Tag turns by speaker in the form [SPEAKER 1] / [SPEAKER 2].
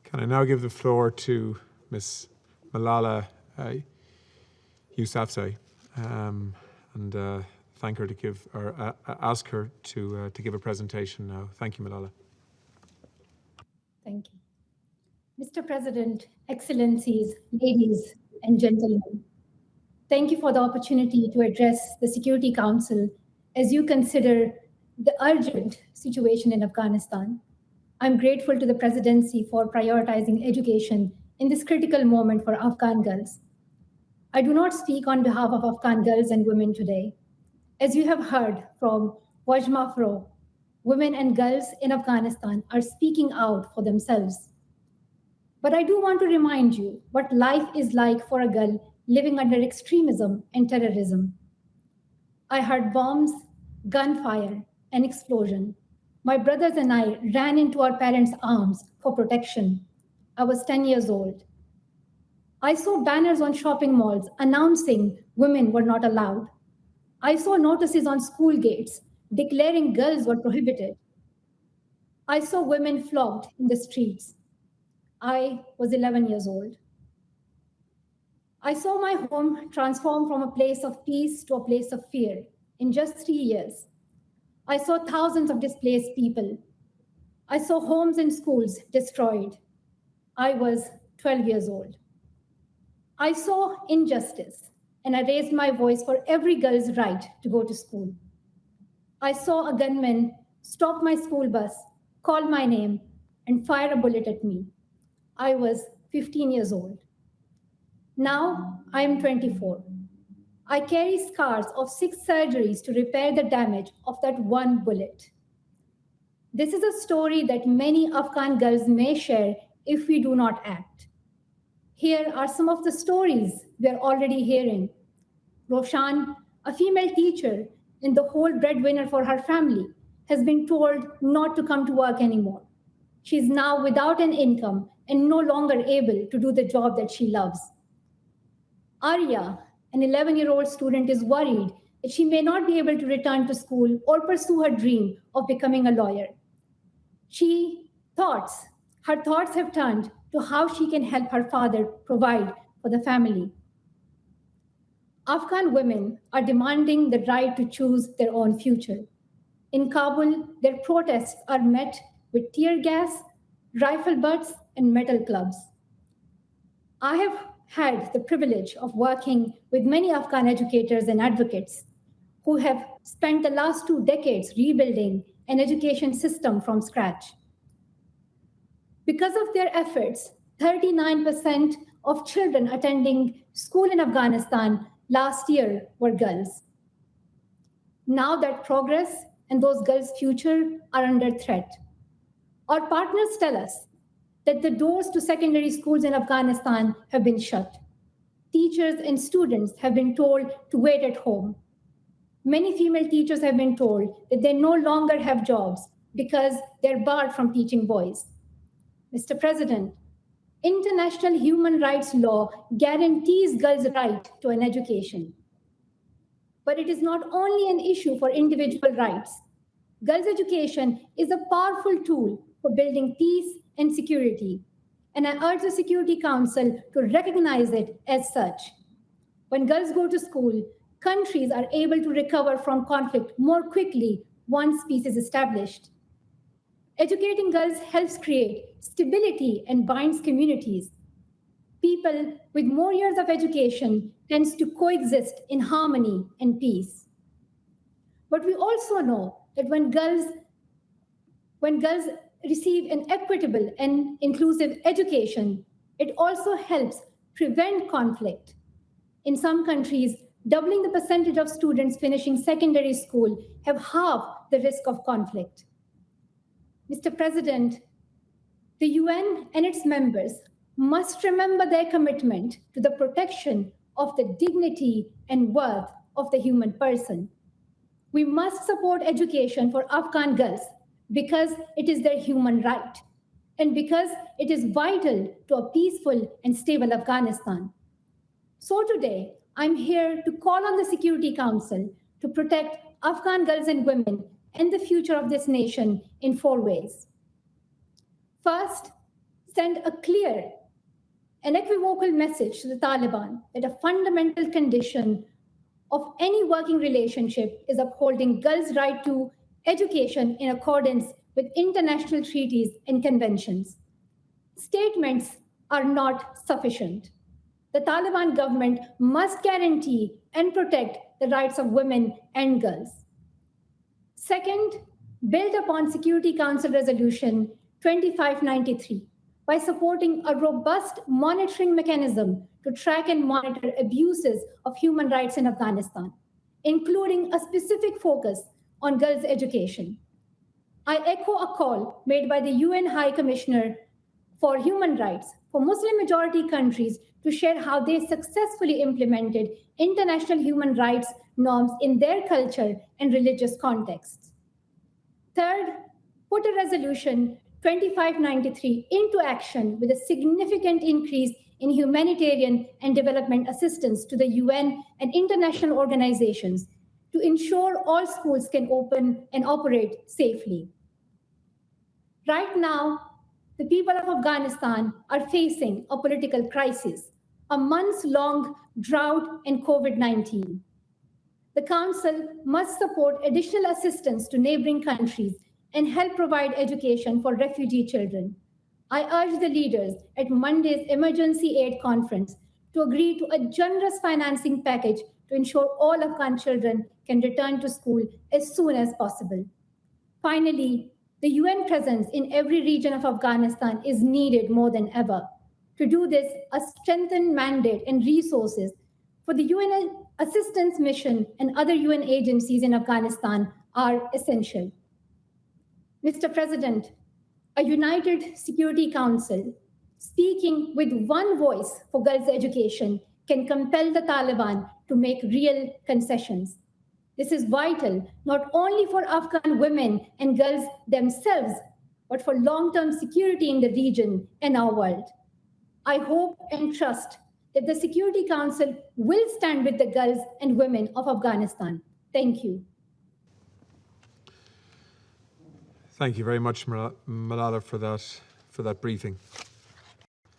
[SPEAKER 1] Can I now give the floor to Ms. Malala Yousafzai and thank her to give, or ask her to give a presentation now. Thank you, Malala.
[SPEAKER 2] Thank you. Mr. President, Excellencies, ladies and gentlemen, thank you for the opportunity to address the Security Council as you consider the urgent situation in Afghanistan. I'm grateful to the presidency for prioritizing education in this critical moment for Afghan girls. I do not speak on behalf of Afghan girls and women today. As you have heard from Wajma Fro, women and girls in Afghanistan are speaking out for themselves. But I do want to remind you what life is like for a girl living under extremism and terrorism. I heard bombs, gunfire, and explosion. My brothers and I ran into our parents' arms for protection. I was 10 years old. I saw banners on shopping malls announcing women were not allowed. I saw notices on school gates declaring girls were prohibited. I saw women flogged in the streets. I was 11 years old. I saw my home transform from a place of peace to a place of fear in just 3 years. I saw thousands of displaced people. I saw homes and schools destroyed. I was 12 years old. I saw injustice, and I raised my voice for every girl's right to go to school. I saw a gunman stop my school bus, call my name, and fire a bullet at me. I was 15 years old. Now I am 24. I carry scars of 6 surgeries to repair the damage of that one bullet. This is a story that many Afghan girls may share if we do not act. Here are some of the stories we are already hearing. Roshan, a female teacher and the whole breadwinner for her family, has been told not to come to work anymore. She is now without an income and no longer able to do the job that she loves. Arya, an 11-year-old student, is worried that she may not be able to return to school or pursue her dream of becoming a lawyer. Her thoughts have turned to how she can help her father provide for the family. Afghan women are demanding the right to choose their own future. In Kabul, their protests are met with tear gas, rifle butts, and metal clubs. I have had the privilege of working with many Afghan educators and advocates who have spent the last 2 decades rebuilding an education system from scratch. Because of their efforts, 39% of children attending school in Afghanistan last year were girls. Now that progress and those girls' future are under threat. Our partners tell us that the doors to secondary schools in Afghanistan have been shut. Teachers and students have been told to wait at home. Many female teachers have been told that they no longer have jobs because they're barred from teaching boys. Mr. President, international human rights law guarantees girls' right to an education. But it is not only an issue for individual rights. Girls' education is a powerful tool for building peace and security, and I urge the Security Council to recognize it as such. When girls go to school, countries are able to recover from conflict more quickly once peace is established. Educating girls helps create stability and binds communities. People with more years of education tends to coexist in harmony and peace. But we also know that when girls receive an equitable and inclusive education, it also helps prevent conflict. In some countries, doubling the percentage of students finishing secondary school have halved the risk of conflict. Mr. President, the UN and its members must remember their commitment to the protection of the dignity and worth of the human person. We must support education for Afghan girls because it is their human right and because it is vital to a peaceful and stable Afghanistan. So today, I'm here to call on the Security Council to protect Afghan girls and women and the future of this nation in 4 ways. First, send a clear and equivocal message to the Taliban that a fundamental condition of any working relationship is upholding girls' right to education in accordance with international treaties and conventions. Statements are not sufficient. The Taliban government must guarantee and protect the rights of women and girls. Second, build upon Security Council Resolution 2593 by supporting a robust monitoring mechanism to track and monitor abuses of human rights in Afghanistan, including a specific focus on girls' education. I echo a call made by the UN High Commissioner for Human Rights for Muslim majority countries to share how they successfully implemented international human rights norms in their culture and religious contexts. Third, put a resolution 2593 into action with a significant increase in humanitarian and development assistance to the UN and international organizations to ensure all schools can open and operate safely. Right now, the people of Afghanistan are facing a political crisis, a months-long drought and COVID-19. The Council must support additional assistance to neighboring countries and help provide education for refugee children. I urge the leaders at Monday's Emergency Aid Conference to agree to a generous financing package to ensure all Afghan children can return to school as soon as possible. Finally, the UN presence in every region of Afghanistan is needed more than ever. To do this, a strengthened mandate and resources for the UN assistance mission and other UN agencies in Afghanistan are essential. Mr. President, a united Security Council speaking with one voice for girls' education can compel the Taliban to make real concessions. This is vital not only for Afghan women and girls themselves, but for long-term security in the region and our world. I hope and trust that the Security Council will stand with the girls and women of Afghanistan. Thank you.
[SPEAKER 1] Thank you very much, Malala, for that briefing.